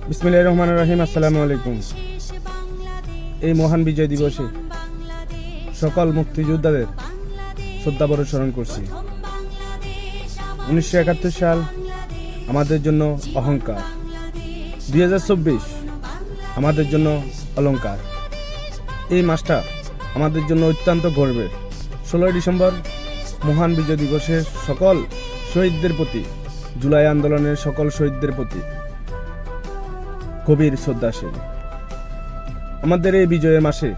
বিসমিল্লাহির রহমানির রহিম। আসসালামু আলাইকুম। এই মহান বিজয় দিবসে সকল মুক্তিযোদ্ধাদের শ্রদ্ধাভরে স্মরণ করছি। 1971 সাল আমাদের জন্য অহংকার, 2024 আমাদের জন্য অলংকার। এই মাসটা আমাদের জন্য অত্যন্ত গর্বের। 16 ডিসেম্বর মহান বিজয় দিবসের সকল শহীদদের প্রতি, জুলাই আন্দোলনের সকল শহীদদের প্রতি গভীর শ্রদ্ধাশীল। আমাদের এই বিজয়ের মাসে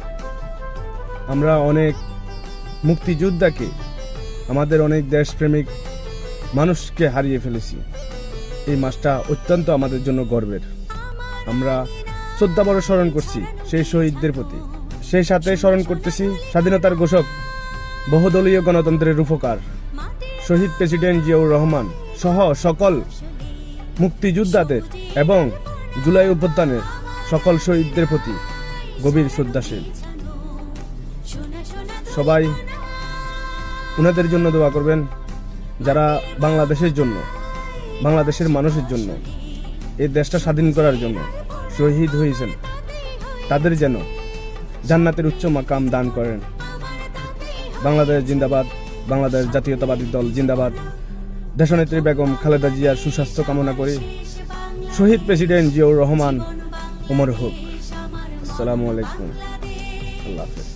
আমরা অনেক মুক্তিযোদ্ধাকে, আমাদের অনেক দেশপ্রেমিক মানুষকে হারিয়ে ফেলেছি। এই মাসটা অত্যন্ত আমাদের জন্য গর্বের। আমরা শ্রদ্ধাভরে স্মরণ করছি সেই শহীদদের প্রতি। সেই সাথে স্মরণ করতেছি স্বাধীনতার ঘোষক, বহুদলীয় গণতন্ত্রের রূপকার শহীদ প্রেসিডেন্ট জিয়াউর রহমান সহ সকল মুক্তিযোদ্ধাদের এবং জুলাই অভ্যুত্থানের সকল শহীদদের প্রতি গভীর শ্রদ্ধাশীল। সবাই ওনাদের জন্য দোয়া করবেন, যারা বাংলাদেশের জন্য, বাংলাদেশের মানুষের জন্য, এই দেশটা স্বাধীন করার জন্য শহীদ হয়েছেন। তাদের যেন জান্নাতের উচ্চ মাকাম দান করেন। বাংলাদেশ জিন্দাবাদ, বাংলাদেশ জাতীয়তাবাদী দল জিন্দাবাদ। দেশনেত্রী বেগম খালেদা জিয়ার সুস্বাস্থ্য কামনা করি। শহীদ প্রেসিডেন্ট জিয়াউর রহমান অমর হোক। আসসালামু আলাইকুম। আল্লাহ হাফেজ।